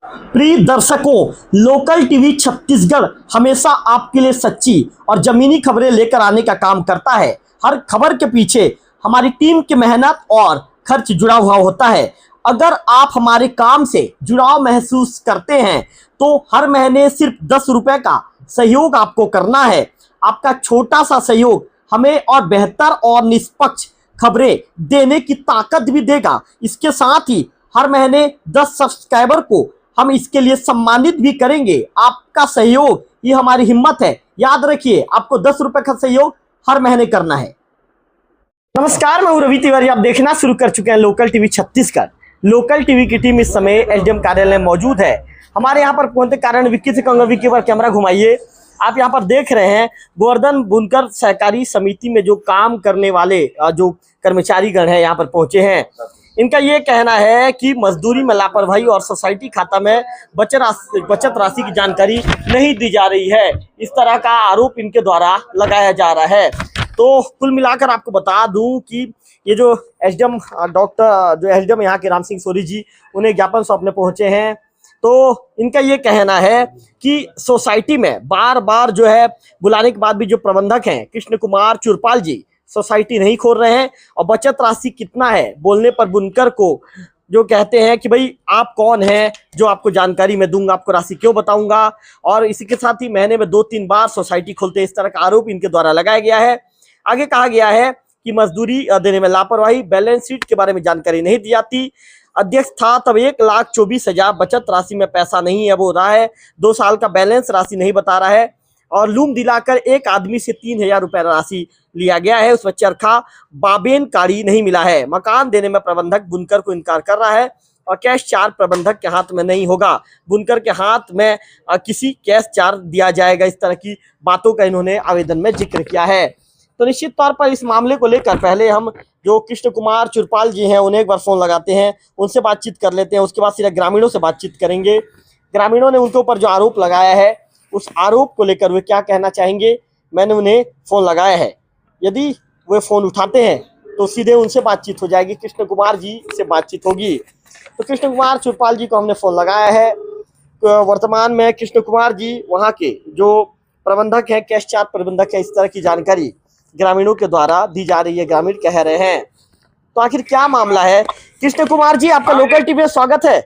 प्रिय दर्शकों, local TV Chhattisgarh हमेशा आपके लिए सच्ची और जमीनी खबरें लेकर आने का काम करता है। हर खबर के पीछे हमारी टीम की मेहनत और खर्च जुड़ा हुआ होता है। अगर आप हमारे काम से जुड़ाव महसूस करते हैं तो हर महीने सिर्फ 10 रुपए का सहयोग आपको करना है। आपका छोटा सा सहयोग हमें और बेहतर और निष्पक्ष खबरें देने की ताकत भी देगा। इसके साथ ही हर महीने 10 सब्सक्राइबर को हम इसके लिए सम्मानित भी करेंगे। आपका सहयोग ये हमारी हिम्मत है। याद रखिए, आपको 10 रुपए का सहयोग हर महीने करना है। नमस्कार, मैं हूं रवि तिवारी। आप देखना शुरू कर चुके हैं local TV Chhattisgarh. Local TV की टीम इस समय एसडीएम कार्यालय में मौजूद है। हमारे यहाँ पर पहुंचने के कारण विक्की से कहूंगा, विक्की पर कैमरा घुमाइए। आप यहाँ पर देख रहे हैं गोवर्धन बुनकर सहकारी समिति में जो काम करने वाले जो कर्मचारीगण है यहाँ पर पहुंचे हैं। इनका ये कहना है कि मजदूरी में लापरवाही और सोसाइटी खाता में बचत राशि की जानकारी नहीं दी जा रही है। इस तरह का आरोप इनके द्वारा लगाया जा रहा है। तो कुल मिलाकर आपको बता दूं कि ये जो एसडीएम यहाँ के राम सिंह सोरी जी, उन्हें ज्ञापन सौंपने पहुंचे हैं। तो इनका ये कहना है कि सोसाइटी में बार बार जो है बुलाने के बाद भी जो प्रबंधक हैं कृष्ण कुमार चुरपाल जी सोसाइटी नहीं खोल रहे हैं। और बचत राशि कितना है बोलने पर बुनकर को जो कहते हैं कि भाई आप कौन हैं जो आपको जानकारी मैं दूंगा, आपको राशि क्यों बताऊंगा। और इसी के साथ ही महीने में 2-3 बार सोसाइटी खोलते हैं। इस तरह का आरोप इनके द्वारा लगाया गया है। आगे कहा गया है कि मजदूरी देने में लापरवाही, बैलेंस शीट के बारे में जानकारी नहीं दी जाती। अध्यक्ष था तब 1,24,000 बचत राशि में पैसा नहीं है वो रहा है। 2 साल का बैलेंस राशि नहीं बता रहा है। और लूम दिलाकर एक आदमी से 3,000 रुपए राशि लिया गया है। उसमें चरखा बाबेन काड़ी नहीं मिला है। मकान देने में प्रबंधक बुनकर को इनकार कर रहा है। और कैश चार्ज प्रबंधक के हाथ में नहीं होगा, बुनकर के हाथ में किसी कैश चार्ज दिया जाएगा। इस तरह की बातों का इन्होंने आवेदन में जिक्र किया है। तो निश्चित तौर पर इस मामले को लेकर पहले हम जो कृष्ण कुमार चुरपाल जी हैं उन्हें एक बार फोन लगाते हैं, उनसे बातचीत कर लेते हैं। उसके बाद सीधा ग्रामीणों से बातचीत करेंगे। ग्रामीणों ने उनके ऊपर जो आरोप लगाया है उस आरोप को लेकर वे क्या कहना चाहेंगे, मैंने उन्हें फोन लगाया है। यदि वे फोन उठाते हैं तो सीधे उनसे बातचीत हो जाएगी, कृष्ण कुमार जी से बातचीत होगी। तो कृष्ण कुमार चुरपाल जी को हमने फोन लगाया है। वर्तमान में कृष्ण कुमार जी वहाँ के जो प्रबंधक हैं, कैश चार्ज प्रबंधक है। इस तरह की जानकारी ग्रामीणों के द्वारा दी जा रही है, ग्रामीण कह रहे हैं। तो आखिर क्या मामला है? कृष्ण कुमार जी, आपका लोकल टीवी में स्वागत है।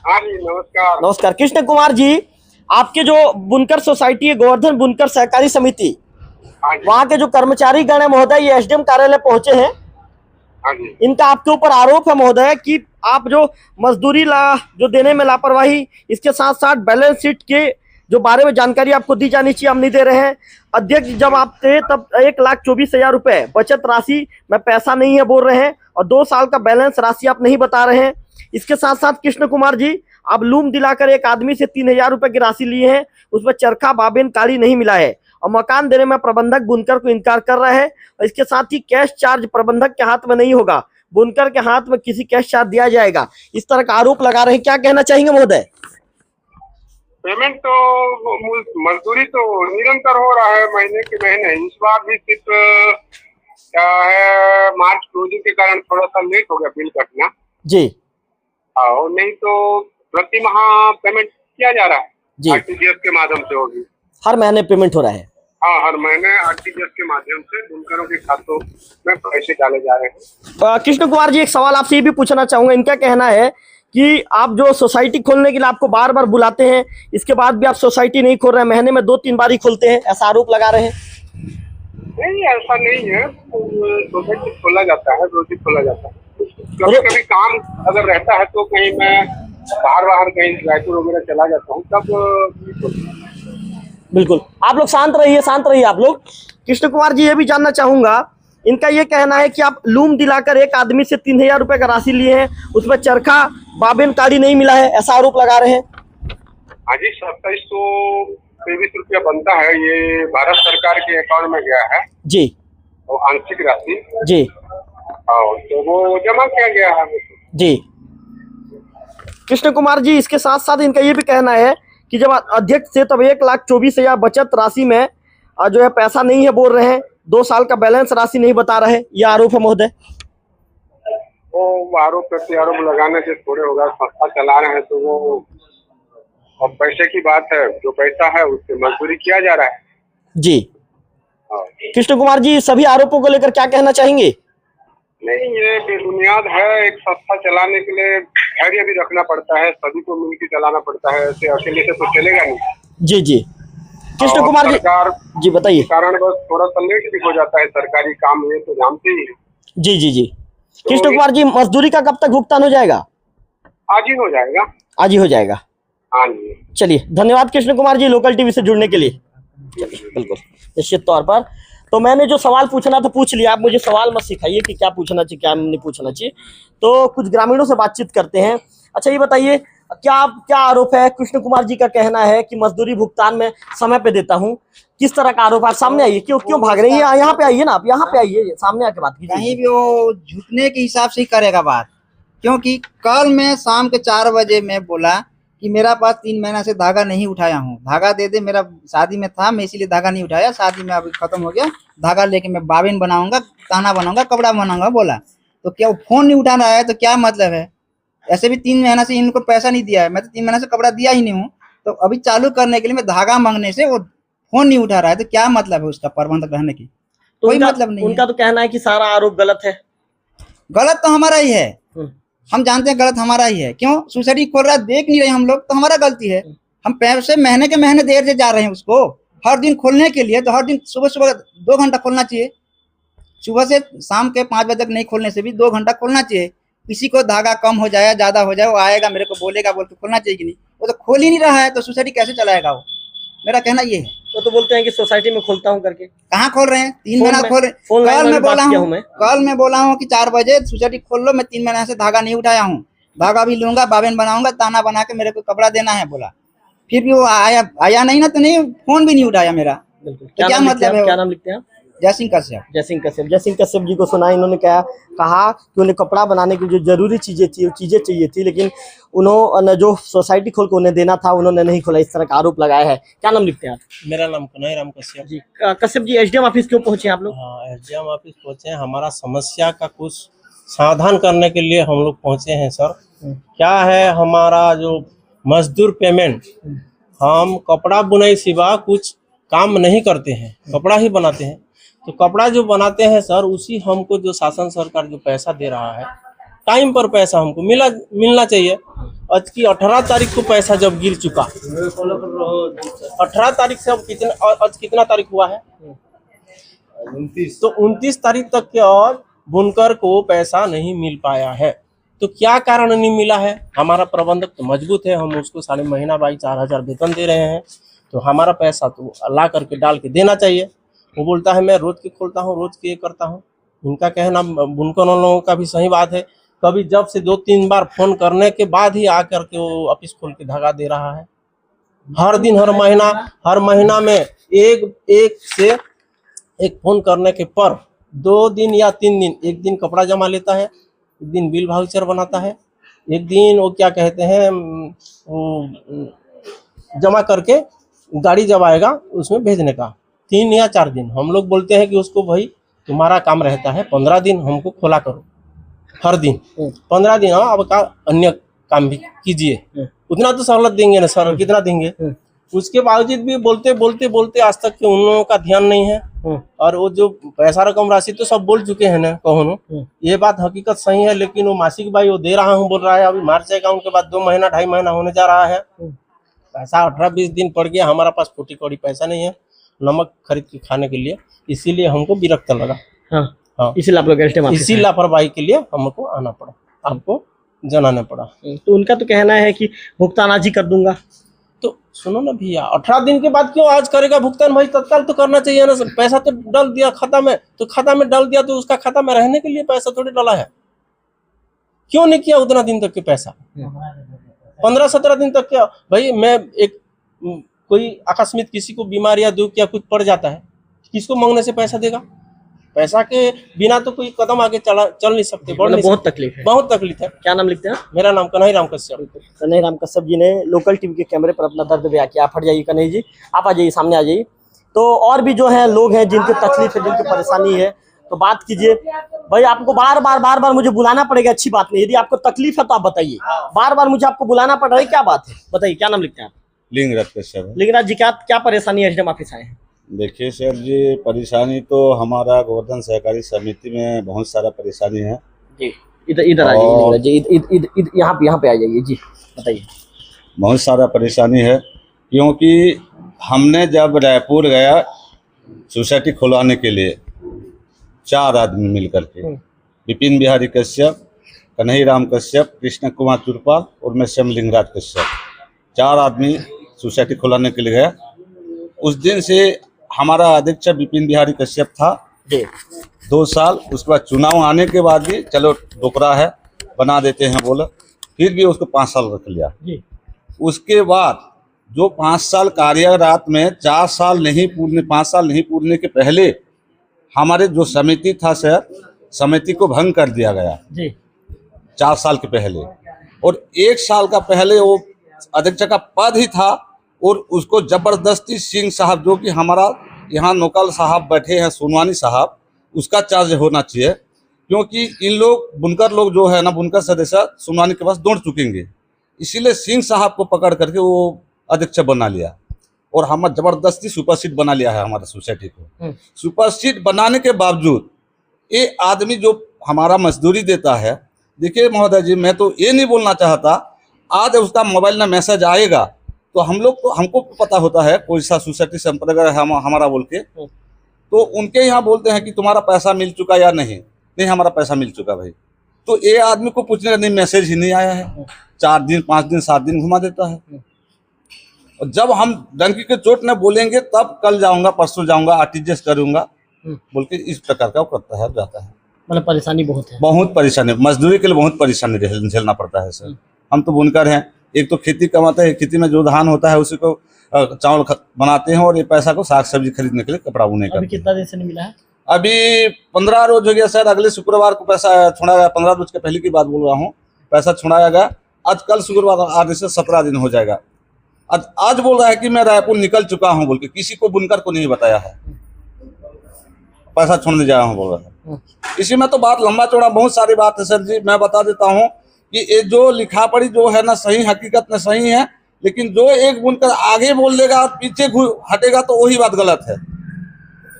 हाँ जी, नमस्कार। नमस्कार कृष्ण कुमार जी, आपके जो बुनकर सोसाइटी है गोवर्धन बुनकर सहकारी समिति, वहाँ के जो कर्मचारी गण है महोदय, ये एसडीएम कार्यालय पहुंचे हैं। हाँ जी। इनका आपके ऊपर आरोप है महोदय कि आप जो मजदूरी जो देने में लापरवाही, इसके साथ साथ बैलेंस शीट के जो बारे में जानकारी आपको दी जानी चाहिए, हम नहीं दे रहे हैं। अध्यक्ष जब आप थे तब 1,24,000 रुपए बचत राशि में पैसा नहीं है बोल रहे हैं। और 2 साल का बैलेंस राशि आप नहीं बता रहे हैं। इसके साथ साथ कृष्ण कुमार जी, आप लूम दिलाकर एक आदमी से 3,000 रुपए की राशि लिए हैं। उसमें चरखा बाबेन काड़ी नहीं मिला है। और मकान देने में प्रबंधक बुनकर को इनकार कर रहा है। और इसके साथ ही कैश चार्ज प्रबंधक के हाथ में नहीं होगा, बुनकर के हाथ में किसी कैश चार्ज दिया जाएगा। इस तरह का आरोप लगा रहे हैं। क्या कहना चाहेंगे महोदय? पेमेंट तो मजदूरी तो निरंतर हो रहा है, महीने के महीने। इस बार भी सिर्फ क्या है, मार्च क्लोजिंग के कारण थोड़ा सा लेट हो गया बिल कटना जी। और नहीं तो प्रति माह पेमेंट किया जा रहा है जी। आरटीजीएस के माध्यम से होगी। हर महीने पेमेंट हो रहा है? हाँ, हर महीने आरटीजीएस के माध्यम से बुनकरों के खातों में पैसे डाले जा रहे हैं। कृष्ण कुमार जी, एक सवाल आपसे ये भी पूछना चाहूंगा। इनका कहना है कि आप जो सोसाइटी खोलने के लिए आपको बार बार बुलाते हैं, इसके बाद भी आप सोसाइटी नहीं खोल रहे हैं, महीने में 2-3 बार ही खोलते हैं, ऐसा आरोप लगा रहे हैं। नहीं, ऐसा नहीं है। सोसाइटी खोला जाता है, रोज ही खोला जाता है। कभी कभी काम अगर रहता है तो कहीं मैं बाहर कहीं रायपुर वगैरह चला जाता हूँ, तब बिल्कुल, आप लोग शांत रहिए आप लोग। कृष्ण कुमार जी, ये भी जानना चाहूंगा, इनका ये कहना है कि आप लूम दिलाकर एक आदमी से 3,000 रुपए का राशि लिए हैं, उसमें चरखा बाबेन काड़ी नहीं मिला है, ऐसा आरोप लगा रहे हैं। हाँ जी, 2723 रुपया बनता है। ये भारत सरकार के अकाउंट में गया है जी। वो आंशिक राशि जी। तो वो जमा किया गया है जी। कृष्ण कुमार जी, इसके साथ साथ इनका ये भी कहना है कि जब अध्यक्ष थे तब 1,24,000 बचत राशि में जो है पैसा नहीं है बोल रहे हैं। 2 साल का बैलेंस राशि नहीं बता रहे, यह आरोप है महोदय। वो आरोप प्रत्यारोप लगाने से थोड़े होगा, संस्था चला रहे हैं तो वो अब पैसे की बात है, जो पैसा है उससे मजदूरी किया जा रहा है। जी हाँ। कृष्ण कुमार जी, सभी आरोपों को लेकर क्या कहना चाहेंगे? नहीं, ये बेबुनियाद है। एक संस्था चलाने के लिए धैर्य भी रखना पड़ता है, सभी को मिलकर चलाना पड़ता है, ऐसे अकेले से तो चलेगा नहीं। जी जी कृष्ण और कुमार जी, सरकार जी बताइए। कारण बस थोड़ा सा लेट भी हो जाता है सरकारी काम, ये तो जानते ही हैं। जी जी जी तो कृष्ण कुमार जी, मजदूरी का कब तक भुगतान हो जाएगा? आज ही हो जाएगा। आज ही हो जाएगा। हाँ जी। चलिए, धन्यवाद कृष्ण कुमार जी लोकल टीवी से जुड़ने के लिए। चलिए, बिल्कुल निश्चित तौर पर। तो मैंने जो सवाल पूछना था पूछ लिया, आप मुझे सवाल मत सिखाइए कि क्या पूछना चाहिए क्या नहीं पूछना चाहिए। तो कुछ ग्रामीणों से बातचीत करते हैं। अच्छा ये बताइए, क्या आरोप है? कृष्ण कुमार जी का कहना है कि मजदूरी भुगतान में समय पे देता हूँ। किस तरह का आरोप है? सामने आइए, क्यों भाग रही है? यहाँ पे आइए ना, आप यहाँ पे आइए, सामने आके बात कीजिए। कहीं भी वो झुकने के हिसाब से ही करेगा बात, क्योंकि कल मैं शाम के 4 बजे मैं बोला कि मेरा पास 3 महीना से धागा नहीं उठाया हूँ, धागा दे दे। मेरा शादी में था, मैं इसीलिए धागा नहीं उठाया। शादी में अभी खत्म हो गया, धागा लेके मैं बाबिन बनाऊंगा, ताना बनाऊंगा, कपड़ा बनाऊंगा बोला। तो क्या वो फोन नहीं उठा रहा है? तो क्या मतलब है? ऐसे भी 3 महीना से इनको पैसा नहीं दिया है, मैं तो 3 महीना से कपड़ा दिया ही नहीं हूँ। तो अभी चालू करने के लिए मैं धागा मांगने से वो फोन नहीं उठा रहा है, तो क्या मतलब है उसका प्रबंधक रहने की? तो कोई मतलब नहीं है। उनका तो कहना है कि सारा आरोप गलत है। गलत तो हमारा ही है, हम जानते हैं गलत हमारा ही है। क्यों सोसाइटी खोल रहा है, देख नहीं रहे हम लोग, तो हमारा गलती है। हम पैसे महीने के महीने देर से जा रहे हैं उसको हर दिन खोलने के लिए। तो हर दिन सुबह सुबह 2 घंटा खोलना चाहिए, सुबह से शाम के 5 बजे तक नहीं खोलने से भी 2 घंटा खोलना चाहिए। किसी को धागा कम हो जाए ज्यादा हो जाए, वो आएगा मेरे को बोलेगा, बोल के खोलना चाहिए कि नहीं? वो तो खोल ही नहीं रहा है, तो सोसाइटी कैसे चलाएगा वो? मेरा कहना ये है। वो तो बोलते हैं कि सोसाइटी में खोलता हूँ करके। कहाँ खोल रहे हैं? 3 महीना खोल रहे हैं। कल मैं बोला हूँ कि 4 बजे सोसाइटी खोल लो, मैं 3 महीना से धागा नहीं उठाया हूँ, धागा भी लूंगा, बाबिन बनाऊंगा, ताना बना के मेरे को कपड़ा देना है बोला। फिर भी वो आया नहीं ना, तो नहीं, फोन भी नहीं उठाया मेरा। तो क्या मतलब है? क्या नाम लिखते हैं आप? जय सिंह कश्यप। जय सिंह कश्यप जी को सुना। इन्होंने कहा कि उन्हें कपड़ा बनाने की जो जरूरी चीजें चाहिए थी, लेकिन उन्होंने जो सोसाइटी खोल के उन्हें देना था उन्होंने नहीं खोला। इस तरह का आरोप लगाया है। क्या नाम लिखते हैं आप? मेरा नाम कन्हैया राम कश्यप जी। कश्यप जी, एसडीएम ऑफिस क्यों पहुंचे आप लोग? हाँ, एसडीएम ऑफिस पहुंचे हैं। हमारा समस्या का कुछ समाधान करने के लिए हम लोग पहुंचे हैं सर। क्या है हमारा जो मजदूर पेमेंट, हम कपड़ा बुनाई सिवा कुछ काम नहीं करते हैं, कपड़ा ही बनाते हैं। तो कपड़ा जो बनाते हैं सर, उसी हमको जो शासन सरकार जो पैसा दे रहा है, टाइम पर पैसा हमको मिलना चाहिए। आज की 18 तारीख को पैसा जब गिर चुका, 18 तारीख से अब आज कितना तारीख हुआ है? 29। तो 29 तारीख तक के और बुनकर को पैसा नहीं मिल पाया है। तो क्या कारण नहीं मिला है? हमारा प्रबंधक तो मजबूत है, हम उसको सारे महीना भाई 4000 वेतन दे रहे हैं, तो हमारा पैसा तो ला करके डाल के देना चाहिए। वो बोलता है मैं रोज के खोलता हूँ, रोज के करता हूँ। उनका कहना, बुनकर लोगों का भी सही बात है। कभी जब से 2-3 बार फोन करने के बाद ही आकर के वो ऑफिस खोल के धागा दे रहा है। हर दिन हर महीना में एक फोन करने के पर 2 दिन या 3 दिन, एक दिन कपड़ा जमा लेता है, एक दिन बिल वाउचर बनाता है, एक दिन वो क्या कहते हैं वो जमा करके गाड़ी जब आएगा उसमें भेजने का 3 या 4 दिन। हम लोग बोलते हैं कि उसको भाई तुम्हारा काम रहता है 15 दिन हमको खोला करो, हर दिन 15 दिन। हाँ, अब का अन्य काम भी कीजिए, उतना तो सहूलत देंगे ना सर, कितना देंगे? उसके बावजूद भी बोलते आज तक के उन लोगों का ध्यान नहीं है। और वो जो पैसा रकम राशि तो सब बोल चुके हैं ना, कहो ये बात हकीकत सही है, लेकिन वो मासिक भाई वो दे रहा हूँ बोल रहा है। अभी मार्च अकाउंट के बाद 2 महीना 2.5 महीना होने जा रहा है, पैसा 18-20 दिन पड़ गया। हमारा पास फूटी कौड़ी पैसा नहीं है नमक खरीद के खाने के लिए, इसीलिए हमको विरक्त लगा। हाँ, इसी लापरवाही के लिए हमको आना पड़ा, आपको जनाना पड़ा। तो उनका तो कहना है कि भुगतान आज ही कर दूंगा। तो सुनो ना भैया, 18 दिन के बाद क्यों आज करेगा भुगतान? भाई तत्काल तो करना चाहिए ना। पैसा तो डाल दिया खाता में, तो खाता में डाल दिया तो उसका खाता में रहने के लिए पैसा थोड़ी डाला है। क्यों नहीं किया उतना दिन तक के पैसा? 15-17 दिन तक क्या भाई? मैं एक कोई आकस्मिक किसी को बीमारी या दुख या कुछ पड़ जाता है, किसको मांगने से पैसा देगा? पैसा के बिना तो कोई कदम आगे चल नहीं सकते। बहुत तकलीफ है। क्या नाम लिखते हैं? मेरा नाम कन्हैया राम कश्यप। कन्हैया राम कश्यप जी ने लोकल टीवी के कैमरे पर अपना दर्द बयां किया। आप हट जाइए कन्हैया जी, आप आ जाइए, सामने आ जाइए। तो और भी जो है लोग हैं जिनकी तकलीफ है, जिनकी परेशानी है, तो बात कीजिए भाई। आपको बार बार मुझे बुलाना पड़ेगा, अच्छी बात नहीं। यदि आपको तकलीफ है तो आप बताइए। बार मुझे आपको बुलाना पड़ रहा है, क्या बात है बताइए। क्या नाम लिखते हैं आप? लिंगराज कश्यप है। लिंगराज जी, क्या क्या परेशानी है, एसडीएम ऑफिस आए हैं? देखिए सर जी, परेशानी तो हमारा गोवर्धन सहकारी समिति में बहुत सारा परेशानी है जी। इधर आ जाइए लिंगराज जी, यहाँ पे आ जाइए जी, बताइए। बहुत सारा परेशानी है, क्योंकि हमने जब रायपुर गया सोसाइटी खुलवाने के लिए 4 आदमी मिल करके, विपिन बिहारी कश्यप, कन्हई राम कश्यप, कृष्ण कुमार चुरपाल और मैं स्वयं लिंगराज कश्यप, 4 आदमी सोसाइटी खुलाने के लिए गया। उस दिन से हमारा अध्यक्ष विपिन बिहारी कश्यप था 2 साल। उसके बाद चुनाव आने के बाद भी चलो डोकरा है बना देते हैं बोला, फिर भी उसको 5 साल रख लिया। उसके बाद जो 5 साल कार्यरत में 4 साल नहीं पूरने, 5 साल नहीं पूरने के पहले हमारे जो समिति था सर, समिति को भंग कर दिया गया 4 साल के पहले। और 1 साल का पहले वो अध्यक्ष का पद ही था और उसको जबरदस्ती सिंह साहब, जो कि हमारा यहाँ नोकल साहब बैठे हैं सोनवानी साहब, उसका चार्ज होना चाहिए, क्योंकि इन लोग बुनकर लोग जो है ना, बुनकर सदस्य सोनवानी के पास दौड़ चुकेंगे, इसीलिए सिंह साहब को पकड़ करके वो अध्यक्ष बना लिया और हम जबरदस्ती सुपरसीट बना लिया है हमारा सोसाइटी को। सुपरसीट बनाने के बावजूद ये आदमी जो हमारा मजदूरी देता है, देखिए महोदय जी, मैं तो ये नहीं बोलना चाहता, आज उसका मोबाइल में मैसेज आएगा तो हम लोग को, हमको पता होता है कोई सा सोसाइटी संपर्क है हमारा बोल के, तो उनके यहाँ बोलते हैं कि तुम्हारा पैसा मिल चुका या नहीं हमारा पैसा मिल चुका भाई। तो ये आदमी को पूछने का नहीं, मैसेज ही नहीं आया है, 4 दिन 5 दिन 7 दिन घुमा देता है। और जब हम डंकी के चोट न बोलेंगे तब कल जाऊंगा, परसों जाऊंगा, आरटीजीएस करूंगा बोल के इस प्रकार का वो करता है, जाता है। मतलब परेशानी बहुत है, बहुत परेशानी, मजदूरी के लिए बहुत परेशानी झेलना पड़ता है सर। हम तो बुनकर हैं, एक तो खेती कमाते हैं, खेती में जो धान होता है उसी को चावल बनाते हैं और ये पैसा को साग सब्जी खरीदने के लिए कपड़ा बुने का। अभी कितना दिन से नहीं मिला है? अभी 15 रोज हो गया सर, अगले शुक्रवार को पैसा छोड़ा गया। 15 रोज के पहले की बात बोल रहा हूँ, पैसा छोड़ाया गया। आज कल शुक्रवार, आज से 17 दिन हो जाएगा। आज बोल रहा है कि मैं रायपुर निकल चुका हूँ बोल के, किसी को बुनकर को नहीं बताया है, पैसा छोड़ने जा रहा हूँ बोल रहा है। इसी में तो बात लंबा चौड़ा बहुत सारी बात है सर जी। मैं बता देता हूँ कि ये जो लिखा पढ़ी जो है ना, सही हकीकत में सही है, लेकिन जो एक बुनकर आगे बोल देगा और पीछे हटेगा तो वही बात गलत है,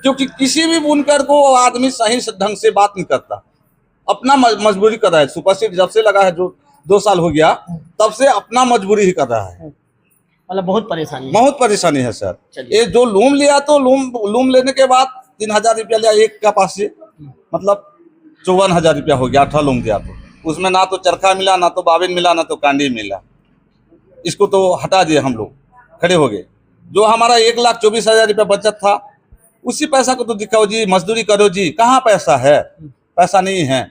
क्योंकि किसी भी बुनकर को आदमी सही ढंग से बात नहीं करता, अपना मजबूरी कर रहा है। सुपरसीट जब से लगा है, जो 2 साल हो गया, तब से अपना मजबूरी ही कर रहा है। मतलब बहुत परेशानी है, बहुत परेशानी है सर। ये जो लूम लिया तो लूम लेने के बाद 3000 रुपया लिया एक का पास से, मतलब 54,000 रुपया हो गया। 18 लूम दिया तो उसमें ना तो चरखा मिला, ना तो बाबिन मिला, ना तो कांडी मिला। इसको तो हटा दिए हम लोग, खड़े हो गए। जो हमारा 1,24,000 रुपया बचत था, उसी पैसा को तो दिखाओ जी, मजदूरी करो जी, कहाँ पैसा है? पैसा नहीं है,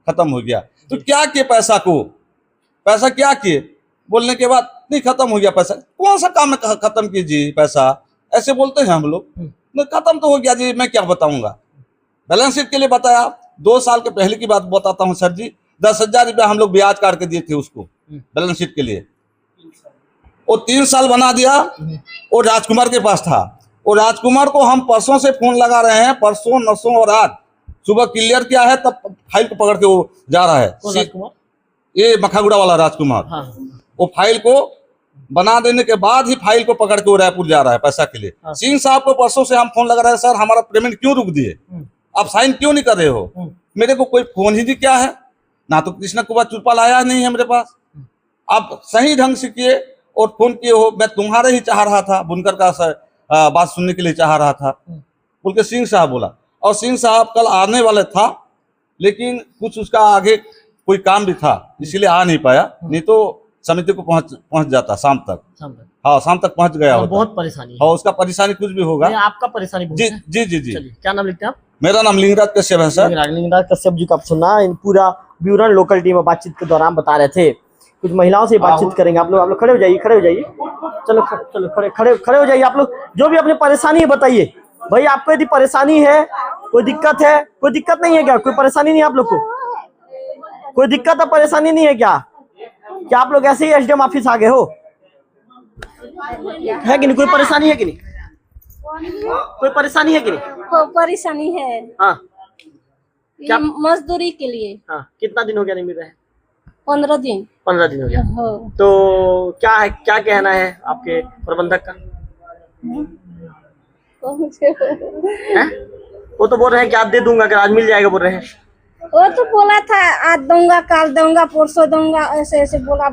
खत्म हो गया। तो क्या किए पैसा को? पैसा क्या किए? बोलने के बाद नहीं, खत्म हो गया पैसा। कौन सा काम में खत्म कीजिए पैसा? ऐसे बोलते हैं हम लोग। खत्म तो हो गया जी, मैं क्या बताऊंगा? बैलेंस शीट के लिए बताया, 2 साल के पहले की बात बताता हूँ सर जी। 10,000 रुपया हम लोग ब्याज काट के दिए थे उसको बैलेंस शीट के लिए। वो 3 साल बना दिया, और राजकुमार के पास था। और राजकुमार को हम परसों से फोन लगा रहे हैं, परसों नसों और आज सुबह क्लियर किया है, तब फाइल को पकड़ के वो जा रहा है। ये मखागुड़ा वाला राजकुमार, वो फाइल को बना देने के बाद ही फाइल को पकड़ के वो रायपुर जा रहा है पैसा के लिए। सिंह साहब को परसों से हम फोन लगा रहे हैं, सर हमारा पेमेंट क्यों रुक दिए, आप साइन क्यों नहीं कर रहे हो? मेरे को कोई फोन ही नहीं किया है, ना तो कृष्ण कुमार चुरपाल आया नहीं है मेरे पास। आप सही ढंग से किए और फोन किए हो, मैं तुम्हारे ही चाह रहा था, बुनकर का बात सुनने के लिए चाह रहा था बोल के सिंह साहब बोला। और सिंह साहब कल आने वाले था, लेकिन कुछ उसका आगे कोई काम भी था, इसीलिए आ नहीं पाया, नहीं तो समिति को पहुंच जाता शाम तक। हाँ, शाम तक पहुंच गया होता। बहुत परेशानी है। हाँ, उसका परेशानी कुछ भी होगा। आपका परेशानी बहुत जी है। जी जी जी। क्या नाम लिखते हैं आप? मेरा नाम लिंगराज कश्यप है सर। लिंगराज कश्यप जी को आप सुनना, इन पूरा विवरण लोकल टीम में बातचीत के दौरान बता रहे थे। कुछ महिलाओं से बातचीत करेंगे। आप लोग खड़े हो जाइए, खड़े हो जाइए, चलो चलो खड़े हो जाइए। आप लोग जो भी अपनी परेशानी है बताइए। भाई आपको यदि परेशानी है, कोई दिक्कत है, कोई दिक्कत नहीं है क्या? कोई परेशानी नहीं है आप लोग को? कोई दिक्कत है, परेशानी नहीं है क्या? क्या आप लोग ऐसे ही एसडीएम ऑफिस आ गए हो? है कि नहीं? कोई परेशानी है कि नहीं? कोई परेशानी है कि नहीं? कोई परेशानी है। हाँ, क्या? मजदूरी के लिए हाँ, कितना दिन हो गया नहीं मिल रहा है? 15 दिन 15 दिन हो गया। हो। तो क्या कहना है आपके प्रबंधक का? हैं? वो तो बोल रहे हैं कि आज दे दूंगा, अगर आज मिल जाएगा बोल रहे हैं। वो तो बोला था आज दूंगा, कल दूंगा, परसों दूंगा, ऐसे ऐसे बोला।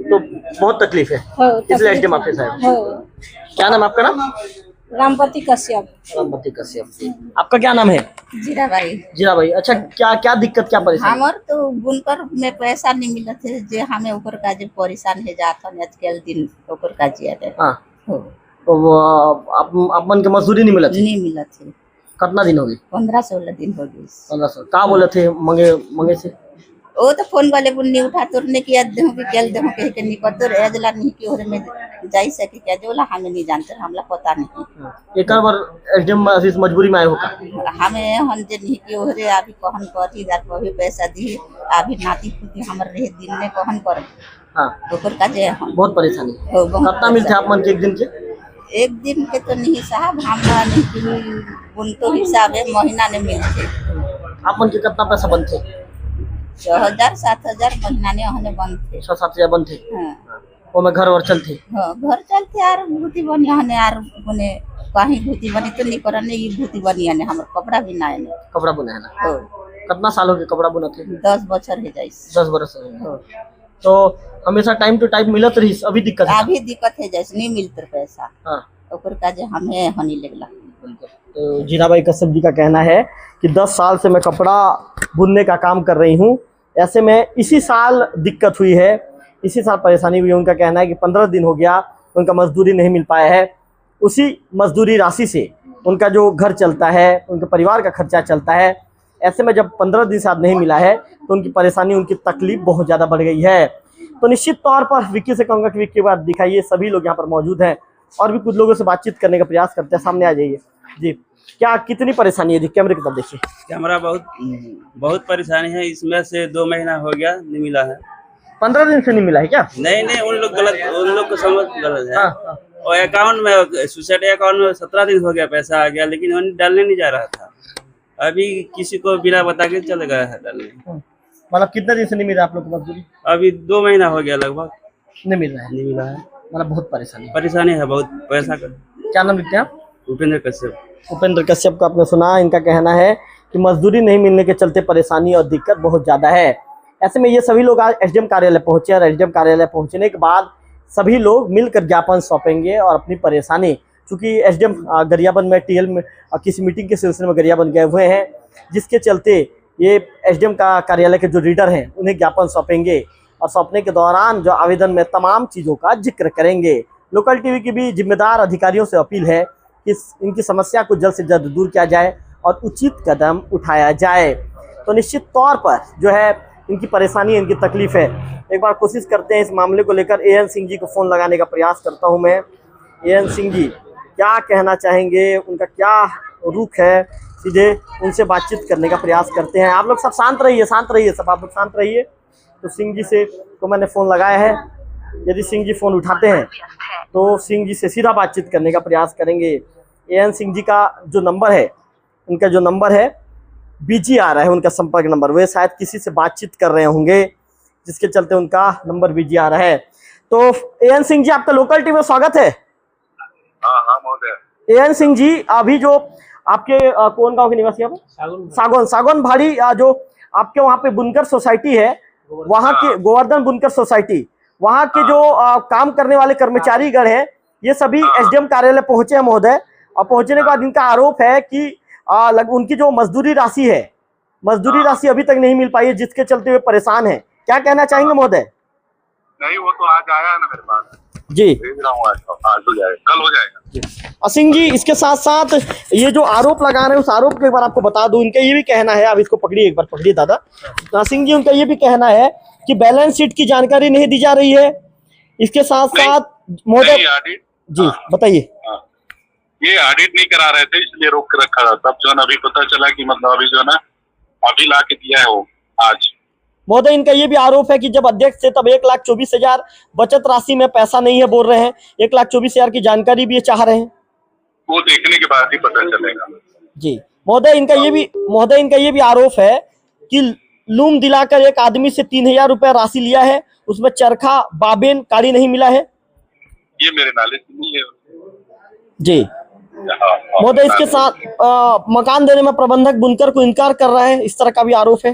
तो बहुत तकलीफ है, इसलिए एसडीएम ऑफिस है। क्या नाम आपका? नाम रामपति कश्यप। रामपति कश्यप। आपका क्या नाम है? जीरा भाई जीरा भाई। अच्छा, क्या दिक्कत, क्या परेशानी? हमार तो बुनकर में पैसा नहीं मिलत है, जे हमें ऊपर का जो परेशान है जात हम आजकल दिन ऊपर का जिया है। हाँ, हो तो वो आप मन के मजदूरी नहीं मिलत है? नहीं मिलत है, कितना दिन हो गए? 15-16 दिन हो गए। 1500। कहाँ बोले थे मंगे से? वो तो फोन वाले बुन्नी उठा तोड़ने की याद देहूं कि केल देहूं के निकतर एजला नहीं कि ओरे में जाई सके क्या जोला हमें नहीं जानते, हमला पता नहीं। एक बार एसडीएम ऑफिस मजबूरी में आए हो का? हमें हम जे नहीं कि ओरे अभी कहन कथी दार को भी पैसा दी, अभी नाती पुती हमर रहे दिन में कहन कर। हाँ, ऊपर का जे हम बहुत परेशानी। हो बहुत कितना मिलते आप मन के एक दिन के? एक दिन के तो नहीं साहब, हमरा नहीं कि उन तो हिसाब है महीना ने मिलते। आप मन के कितना पैसा बनते? 6,000-7,000 महीना ने हने बनते। 6-7 बनते। हाँ वो में घर और चलते? हाँ, घर चलते यार भूति बनी हने यार बने कहीं भूति बनी तो नहीं करने, ये भूति बनी हने हमर कपड़ा भी ना है। कपड़ा बुना है ना? हो कितना साल हो गए कपड़ा बुनाते? 10 बछर है जाइस। 10 बरस हो गए। तो हमेशा टाइम टू टाइम मिलत रही, अभी दिक्कत है? अभी दिक्कत है जैसे नहीं मिलते पैसा। हाँ, ओकर का जे हमें हनी लगला। तो जीरा भाई कश्यप जी का कहना है कि 10 साल से मैं कपड़ा बुनने का काम कर रही हूँ, ऐसे में इसी साल दिक्कत हुई है, इसी साल परेशानी हुई है। उनका कहना है कि 15 दिन हो गया उनका मजदूरी नहीं मिल पाया है, उसी मजदूरी राशि से उनका जो घर चलता है, उनके परिवार का खर्चा चलता है। ऐसे में जब 15 दिन से आज नहीं मिला है तो उनकी परेशानी, उनकी तकलीफ बहुत ज़्यादा बढ़ गई है। तो निश्चित तौर पर विक्की से कहूँगा कि विक्की बात दिखाइए, सभी लोग यहाँ पर मौजूद हैं और भी कुछ लोगों से बातचीत करने का प्रयास करते हैं। सामने आ जाइए जी, क्या कितनी परेशानी है? कैमरे की तरफ देखिए। कैमरा बहुत परेशानी है, इसमें से 2 महीना हो गया नहीं मिला है। 15 दिन से नहीं मिला है क्या? नहीं, उन लोग को समझ गलत है। हाँ। और अकाउंट में सोसाइटी अकाउंट में 17 दिन हो गया पैसा आ गया, लेकिन वो डालने नहीं जा रहा था। अभी किसी को बिना बता के चले गया है डालने। मतलब कितने दिन से नहीं मिला आप लोग को मजदूरी? अभी 2 महीना हो गया लगभग नहीं मिल रहा है। नहीं मिला है। मतलब बहुत परेशानी है बहुत पैसा का। क्या नाम लिखते हैं आप? उपेंद्र कश्यप। उपेंद्र कश्यप को आपने सुना, इनका कहना है कि मजदूरी नहीं मिलने के चलते परेशानी और दिक्कत बहुत ज़्यादा है। ऐसे में ये सभी लोग आज एसडीएम कार्यालय पहुंचे और एसडीएम कार्यालय पहुंचने के बाद सभी लोग मिलकर ज्ञापन सौंपेंगे और अपनी परेशानी, चूँकि एसडीएम गरियाबंद में टीएल में किसी मीटिंग के सिलसिले में गरियाबंद गए हुए हैं, जिसके चलते ये एसडीएम का कार्यालय के जो रीडर हैं उन्हें ज्ञापन सौंपेंगे और सौंपने के दौरान जो आवेदन में तमाम चीज़ों का जिक्र करेंगे। लोकल टीवी की भी जिम्मेदार अधिकारियों से अपील है कि इनकी समस्या को जल्द से जल्द दूर किया जाए और उचित कदम उठाया जाए। तो निश्चित तौर पर जो है इनकी परेशानी, इनकी तकलीफ है। एक बार कोशिश करते हैं इस मामले को लेकर एएन सिंह जी को फ़ोन लगाने का प्रयास करता हूं मैं। एएन सिंह जी क्या कहना चाहेंगे, उनका क्या रुख है, सीधे उनसे बातचीत करने का प्रयास करते हैं। आप लोग सब शांत रहिए, सब आप लोग शांत रहिए। तो सिंह जी से को मैंने फ़ोन लगाया है, यदि सिंह जी फ़ोन उठाते हैं तो सिंह जी से सीधा बातचीत करने का प्रयास करेंगे। एएन सिंह जी का जो नंबर है, उनका जो नंबर है बिजी आ रहा है, उनका संपर्क नंबर, वे शायद किसी से बातचीत कर रहे होंगे जिसके चलते उनका नंबर बिजी आ रहा है। तो एएन सिंह जी, आपका लोकल टीवी में स्वागत है। हाँ महोदय। एएन सिंह जी, अभी जो आपके कौन गांव के निवासी है? सागौन भाड़ी, जो आपके वहाँ पे बुनकर सोसाइटी है, वहाँ के गोवर्धन बुनकर सोसाइटी, वहाँ के जो काम करने वाले कर्मचारीगण हैं, ये सभी एसडीएम कार्यालय पहुंचे हैं महोदय। और पहुंचने के बाद इनका आरोप है कि उनकी जो मजदूरी राशि है, मजदूरी राशि अभी तक नहीं मिल पाई है, जिसके चलते वे परेशान हैं। क्या कहना चाहेंगे महोदय? नहीं, वो तो आज आया है ना मेरे पास जी, भेज रहा हूँ, आज हो जाएगा, कल हो जाएगा। सिंह जी, इसके साथ साथ ये जो आरोप लगा रहे हैं उस आरोप को एक बार आपको बता दूं, इनका ये भी कहना है, आप इसको पकड़िए, एक बार पकड़िए दादा। सिंह जी, उनका ये भी कहना है कि बैलेंस शीट की जानकारी नहीं दी जा रही है। इसके साथ साथ महोदय जी बताइए। ये ऑडिट नहीं करा रहे थे, इसलिए रोक के रखा था। तब जो है ना अभी पता चला कि मतलब अभी जो है ना अभी ला के दिया है वो आज। महोदय, इनका ये भी आरोप है कि जब अध्यक्ष थे तब 1,24,000 बचत राशि में पैसा नहीं है बोल रहे हैं, 1,24,000 की जानकारी भी ये चाह रहे हैं। वो देखने के बाद ही पता चलेगा। जी महोदय, इनका ये भी आरोप है कि लूम दिलाकर एक आदमी से 3000 रुपए राशि लिया है, उसमें चरखा बाबेन काड़ी नहीं मिला है। ये मेरे नॉलेज में नहीं है। जी हाँ, महोदय, इसके साथ मकान देने में प्रबंधक बुनकर को इनकार कर रहा है, इस तरह का भी आरोप है।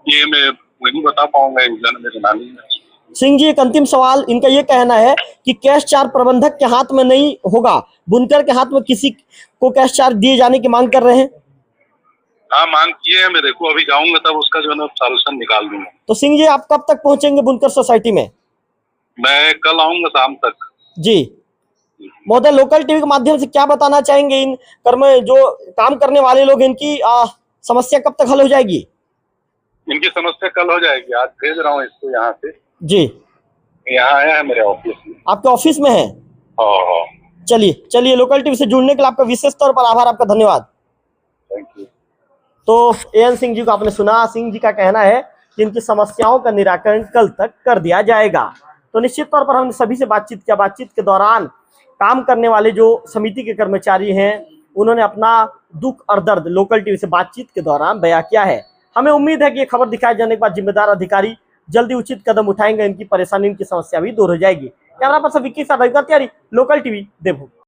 ये मैं नहीं बता पाऊंगा, मेरे नॉलेज में। सिंह जी, एक अंतिम सवाल, इनका ये कहना है कि कैश चार्ज प्रबंधक के हाथ में नहीं होगा, बुनकर के हाथ में किसी को कैश चार्ज दिए जाने की मांग कर रहे हैं। हाँ, मांग किए है मेरे को, अभी जाऊंगा तब उसका जो है ना सॉल्यूशन निकाल दूंगा। तो सिंह जी, आप कब तक पहुंचेंगे बुनकर सोसाइटी में? मैं कल आऊंगा शाम तक। जी महोदय, लोकल टीवी के माध्यम से क्या बताना चाहेंगे इन कर्म जो काम करने वाले लोग, इनकी समस्या कब तक हल हो जाएगी? इनकी समस्या कल हो जाएगी, आज भेज रहा हूँ इसको यहाँ से। जी, यहाँ आया है मेरे ऑफिस में। आपके ऑफिस में है? हाँ। चलिए, लोकल टीवी से जुड़ने के लिए आपका विशेष तौर पर आभार, आपका धन्यवाद। Thank you. तो एएन सिंह जी को आपने सुना। सिंह जी का कहना है कि इनकी समस्याओं का निराकरण कल तक कर दिया जाएगा। तो निश्चित तौर पर हमने सभी से बातचीत किया। बातचीत के दौरान काम करने वाले जो समिति के कर्मचारी हैं, उन्होंने अपना दुख और दर्द लोकल टीवी से बातचीत के दौरान बयां किया है। हमें उम्मीद है कि ये खबर दिखाए जाने के बाद जिम्मेदार अधिकारी जल्दी उचित कदम उठाएंगे, इनकी परेशानी, इनकी समस्या भी दूर हो जाएगी। कैमरा पर्सन विक्की के साथ रविकांत तिवारी, लोकल टीवी, देवभूमि।